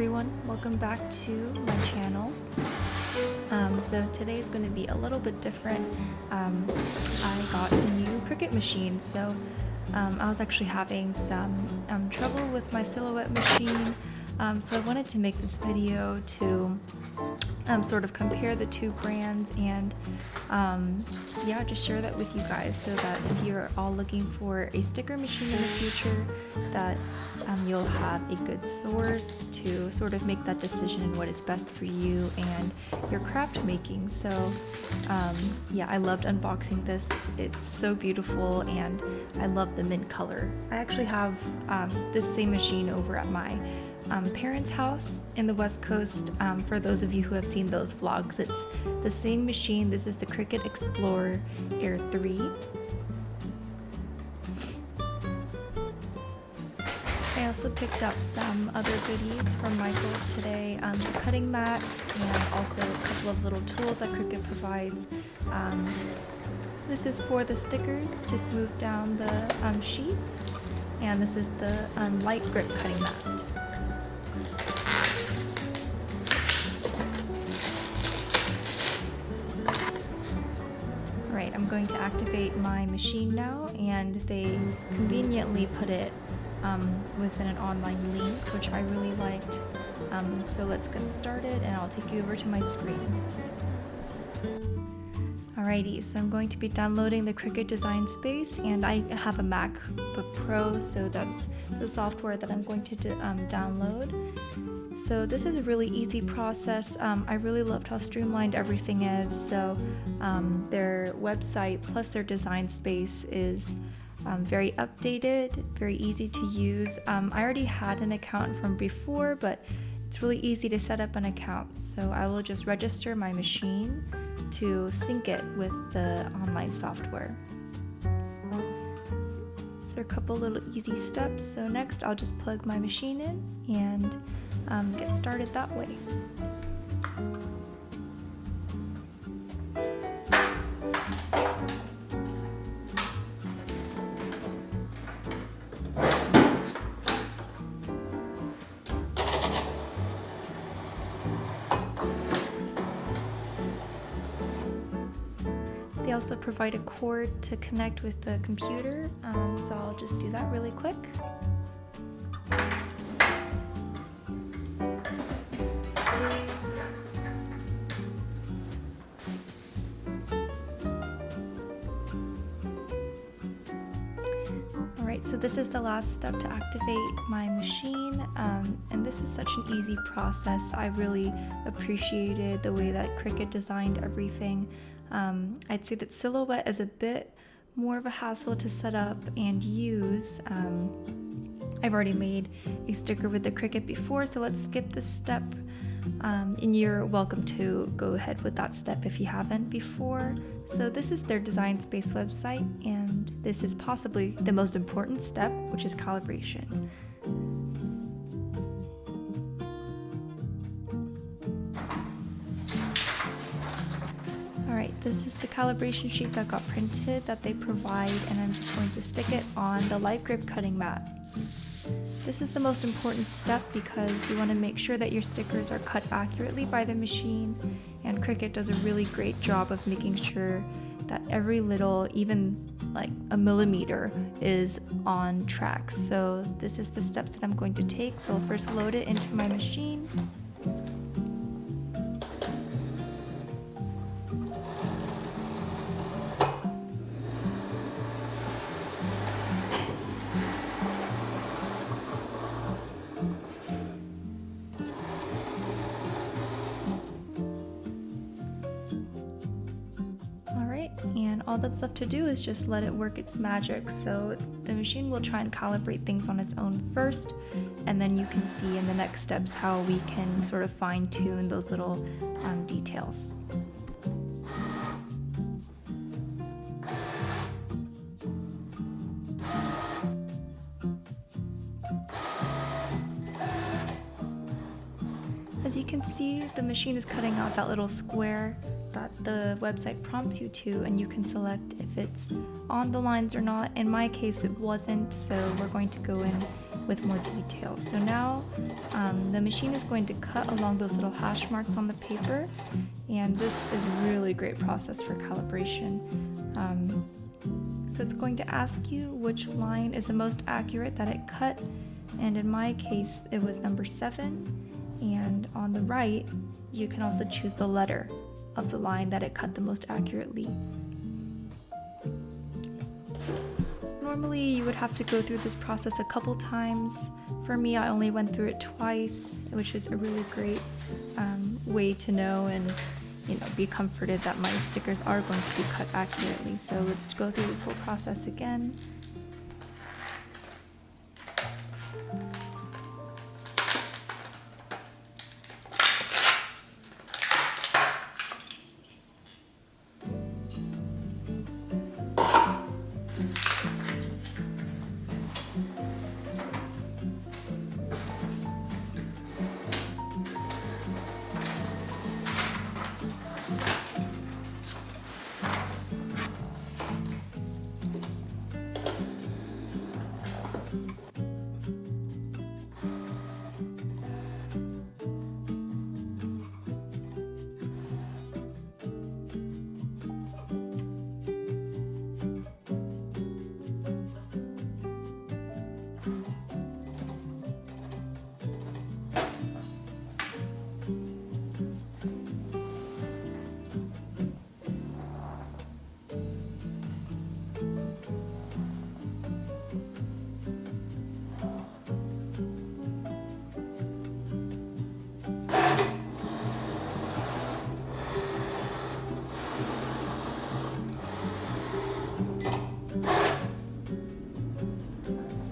everyone, welcome back to my channel. So today is going to be a little bit different. I got a new Cricut machine, so I was actually having some trouble with my Silhouette machine, so I wanted to make this video to sort of compare the two brands and yeah, just share that with you guys so that if you're all looking for a sticker machine in the future, that you'll have a good source to sort of make that decision and what is best for you and your craft making. So yeah, I loved unboxing this. It's so beautiful and I love the mint color. I actually have this same machine over at my parents' house in the West Coast. For those of you who have seen those vlogs, it's the same machine. This is the Cricut Explorer Air 3. I also picked up some other goodies from Michael's today, the cutting mat and also a couple of little tools that Cricut provides. This is for the stickers to smooth down the sheets, and this is the light grip cutting mat. Alright, I'm going to activate my machine now, and they conveniently put it within an online link, which I really liked. So let's get started and I'll take you over to my screen. Alrighty, so I'm going to be downloading the Cricut Design Space, and I have a MacBook Pro, so that's the software that I'm going to download. So this is a really easy process. I really loved how streamlined everything is. So their website plus their design space is very updated, very easy to use. I already had an account from before, but it's really easy to set up an account. So I will just register my machine to sync it with the online software. So there are a couple little easy steps. So next I'll just plug my machine in and get started that way. They also provide a cord to connect with the computer, so I'll just do that really quick. Alright, so this is the last step to activate my machine, and this is such an easy process. I really appreciated the way that Cricut designed everything. I'd say that Silhouette is a bit more of a hassle to set up and use. I've already made a sticker with the Cricut before, so let's skip this step. And you're welcome to go ahead with that step if you haven't before. So this is their Design Space website, and this is possibly the most important step, which is calibration. Alright, this is the calibration sheet that got printed that they provide, and I'm just going to stick it on the light grip cutting mat. This is the most important step because you want to make sure that your stickers are cut accurately by the machine, and Cricut does a really great job of making sure that every little, even like a millimeter, is on track. So this is the steps that I'm going to take. So I'll first load it into my machine. And all that's left to do is just let it work its magic. So the machine will try and calibrate things on its own first, and then you can see in the next steps how we can sort of fine-tune those little details. As you can see, the machine is cutting out that little square that the website prompts you to, and you can select if it's on the lines or not. In my case, it wasn't, so we're going to go in with more detail. So now the machine is going to cut along those little hash marks on the paper, and this is a really great process for calibration. So it's going to ask you which line is the most accurate that it cut, and in my case it was number 7, and on the right you can also choose the letter of the line that it cut the most accurately. Normally you would have to go through this process a couple times. For me, I only went through it twice, which is a really great way to know and be comforted that my stickers are going to be cut accurately. So let's go through this whole process again.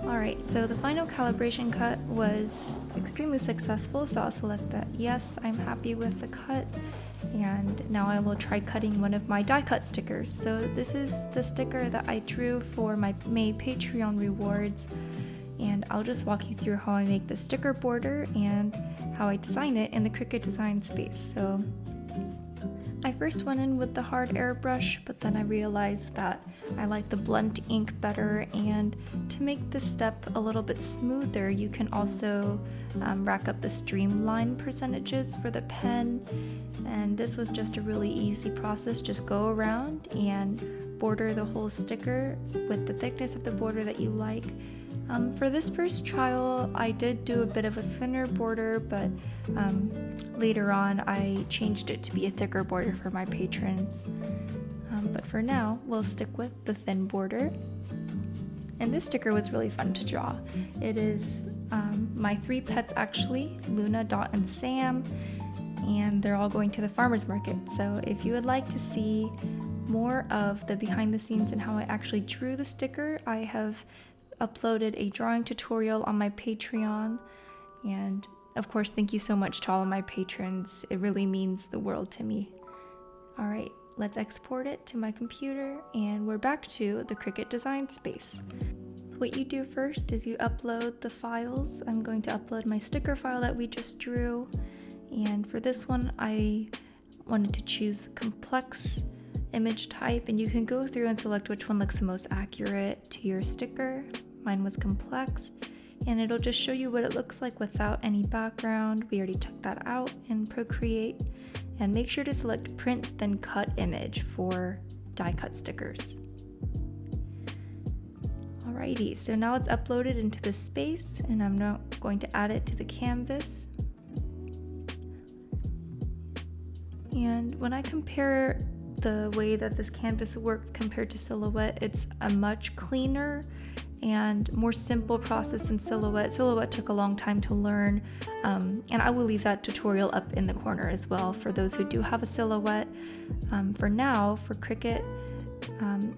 Alright, so the final calibration cut was extremely successful, so I'll select that yes, I'm happy with the cut, and now I will try cutting one of my die cut stickers. So this is the sticker that I drew for my May Patreon rewards, and I'll just walk you through how I make the sticker border and how I design it in the Cricut design space. So I first went in with the hard airbrush, but then I realized that I like the blunt ink better, and to make this step a little bit smoother, you can also rack up the streamline percentages for the pen, and this was just a really easy process. Just go around and border the whole sticker with the thickness of the border that you like. For this first trial, I did do a bit of a thinner border, but later on I changed it to be a thicker border for my patrons. But for now, we'll stick with the thin border. And this sticker was really fun to draw. It is my 3 pets actually, Luna, Dot, and Sam, and they're all going to the farmer's market. So if you would like to see more of the behind the scenes and how I actually drew the sticker, I have uploaded a drawing tutorial on my Patreon, and of course thank you so much to all of my patrons. It really means the world to me. Alright, let's export it to my computer, and we're back to the Cricut design space. So what you do first is you upload the files. I'm going to upload my sticker file that we just drew, and for this one I wanted to choose complex image type, and you can go through and select which one looks the most accurate to your sticker. Mine was complex, and it'll just show you what it looks like without any background. We already took that out in Procreate, and make sure to select print then cut image for die cut stickers. Alrighty, so now it's uploaded into the space, and I'm now going to add it to the canvas. And when I compare the way that this canvas works compared to Silhouette, it's a much cleaner and more simple process than Silhouette. Silhouette took a long time to learn, and I will leave that tutorial up in the corner as well for those who do have a Silhouette. For now, for Cricut,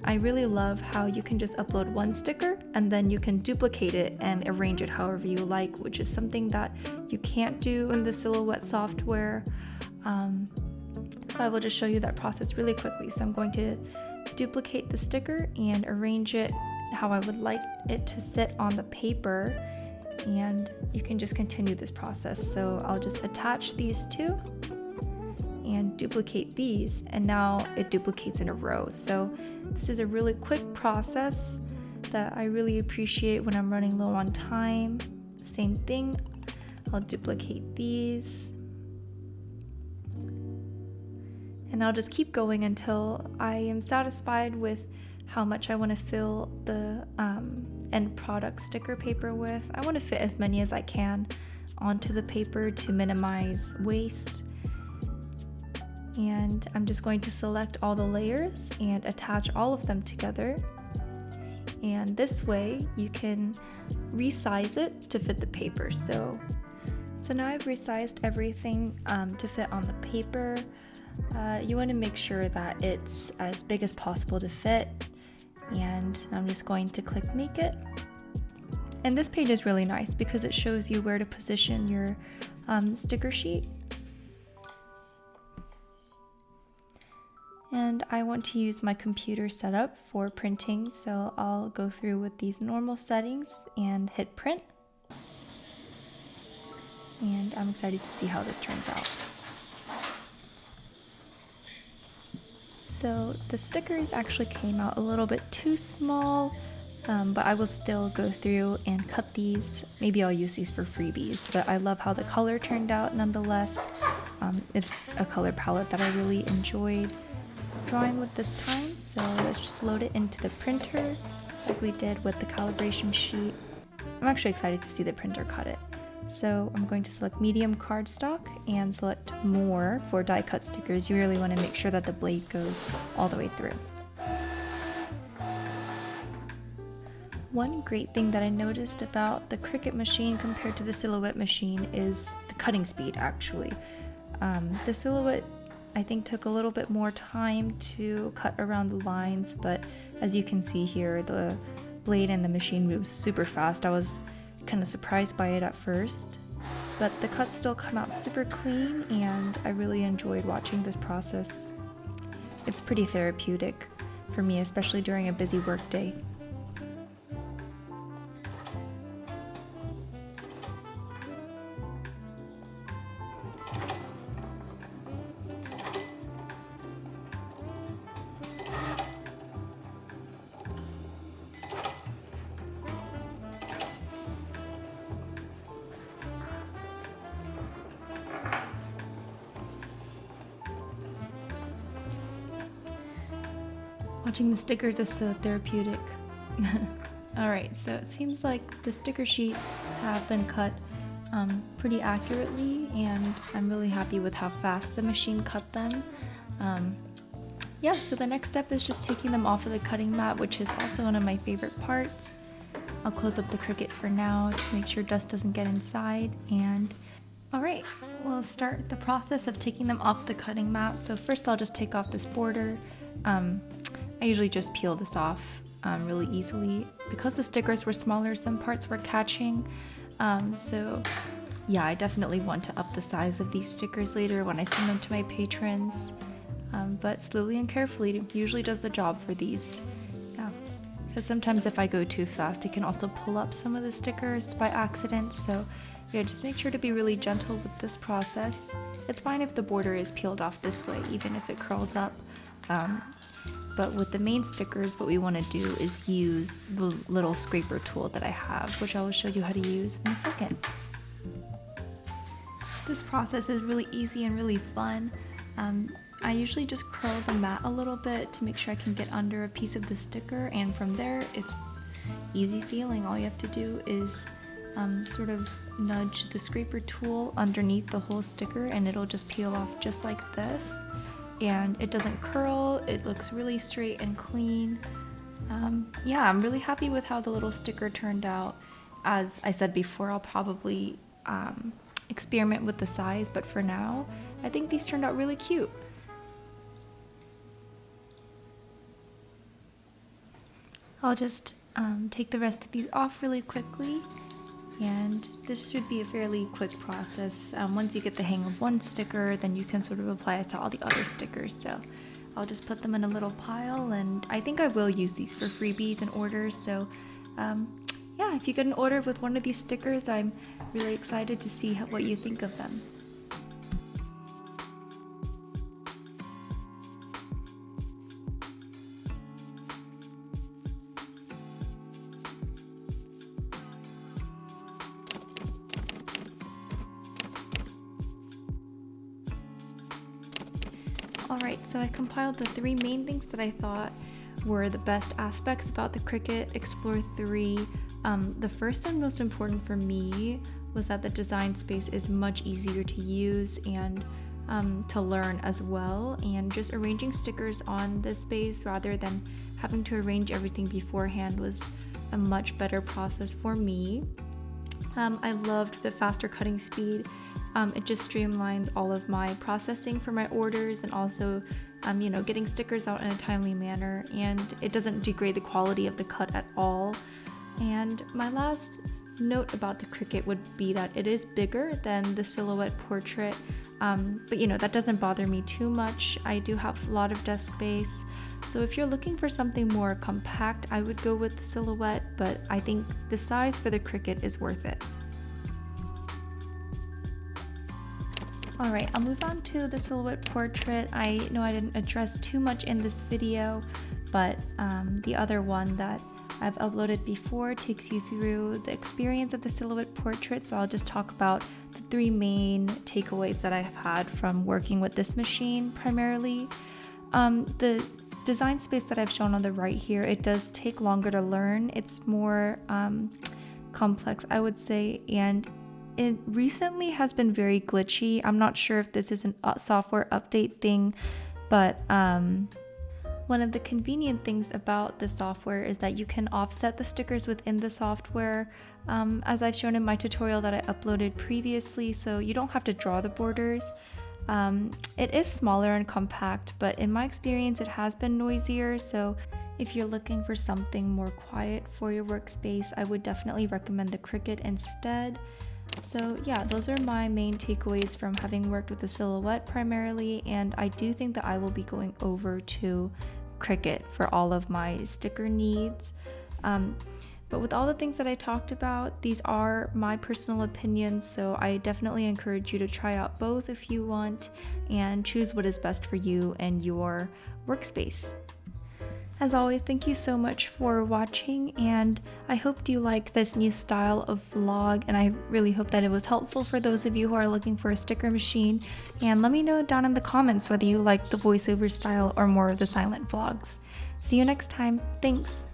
I really love how you can just upload one sticker and then you can duplicate it and arrange it however you like, which is something that you can't do in the Silhouette software. So I will just show you that process really quickly. So I'm going to duplicate the sticker and arrange it how I would like it to sit on the paper, and you can just continue this process. So I'll just attach these two and duplicate these, and now it duplicates in a row. So this is a really quick process. that I really appreciate when I'm running low on time. Same thing, I'll duplicate these. And I'll just keep going until I am satisfied with how much I want to fill the end product sticker paper with. I want to fit as many as I can onto the paper to minimize waste. And I'm just going to select all the layers and attach all of them together. And this way you can resize it to fit the paper. So now I've resized everything to fit on the paper. You want to make sure that it's as big as possible to fit, and I'm just going to click make it. And this page is really nice because it shows you where to position your sticker sheet. And I want to use my computer setup for printing, so I'll go through with these normal settings and hit print. And I'm excited to see how this turns out. So the stickers actually came out a little bit too small, but I will still go through and cut these. Maybe I'll use these for freebies, but I love how the color turned out nonetheless. It's a color palette that I really enjoyed drawing with this time, so let's just load it into the printer as we did with the calibration sheet. I'm actually excited to see the printer cut it. So I'm going to select medium cardstock and select more for die cut stickers. You really want to make sure that the blade goes all the way through. One great thing that I noticed about the Cricut machine compared to the Silhouette machine is the cutting speed actually. The Silhouette I think took a little bit more time to cut around the lines, but as you can see here, the blade and the machine moves super fast. I was kind of surprised by it at first, but the cuts still come out super clean and I really enjoyed watching this process. It's pretty therapeutic for me, especially during a busy work day. Watching the stickers is so therapeutic. Alright, so it seems like the sticker sheets have been cut pretty accurately, and I'm really happy with how fast the machine cut them. Yeah, so the next step is just taking them off of the cutting mat, which is also one of my favorite parts. I'll close up the Cricut for now to make sure dust doesn't get inside, and alright, we'll start the process of taking them off the cutting mat. So first I'll just take off this border. I usually just peel this off really easily. Because the stickers were smaller, some parts were catching. So yeah, I definitely want to up the size of these stickers later when I send them to my patrons. But slowly and carefully usually does the job for these. Yeah, because sometimes if I go too fast, it can also pull up some of the stickers by accident. So yeah, just make sure to be really gentle with this process. It's fine if the border is peeled off this way, even if it curls up. But with the main stickers, what we want to do is use the little scraper tool that I have, which I will show you how to use in a second. This process is really easy and really fun. I usually just curl the mat a little bit to make sure I can get under a piece of the sticker, and from there it's easy sealing. All you have to do is sort of nudge the scraper tool underneath the whole sticker and it'll just peel off just like this. And it doesn't curl, it looks really straight and clean. Yeah, I'm really happy with how the little sticker turned out. As I said before, I'll probably experiment with the size, but for now, I think these turned out really cute. I'll just take the rest of these off really quickly. And this should be a fairly quick process. Once you get the hang of one sticker, then you can sort of apply it to all the other stickers. So I'll just put them in a little pile, and I think I will use these for freebies and orders. So yeah, if you get an order with one of these stickers, I'm really excited to see what you think of them. Alright, so I compiled the 3 main things that I thought were the best aspects about the Cricut Explore 3. The first and most important for me was that the design space is much easier to use and to learn as well, and just arranging stickers on this space rather than having to arrange everything beforehand was a much better process for me. I loved the faster cutting speed. It just streamlines all of my processing for my orders, and also getting stickers out in a timely manner, and it doesn't degrade the quality of the cut at all. And my last note about the Cricut would be that it is bigger than the Silhouette Portrait, but that doesn't bother me too much. I do have a lot of desk space, so if you're looking for something more compact, I would go with the Silhouette, but I think the size for the Cricut is worth it. Alright, I'll move on to the Silhouette Portrait. I know I didn't address too much in this video, but the other one that I've uploaded before takes you through the experience of the Silhouette Portrait, so I'll just talk about the 3 main takeaways that I've had from working with this machine primarily. The design space that I've shown on the right here, it does take longer to learn. It's more complex, I would say, and it recently has been very glitchy. I'm not sure if this is a software update thing, but one of the convenient things about the software is that you can offset the stickers within the software, as I've shown in my tutorial that I uploaded previously, so you don't have to draw the borders. It is smaller and compact, but in my experience it has been noisier, so if you're looking for something more quiet for your workspace, I would definitely recommend the Cricut instead. So yeah, those are my main takeaways from having worked with the Silhouette primarily, and I do think that I will be going over to Cricut for all of my sticker needs. But with all the things that I talked about, these are my personal opinions, so I definitely encourage you to try out both if you want and choose what is best for you and your workspace. As always, thank you so much for watching, and I hope you like this new style of vlog, and I really hope that it was helpful for those of you who are looking for a sticker machine. And let me know down in the comments whether you like the voiceover style or more of the silent vlogs. See you next time. Thanks!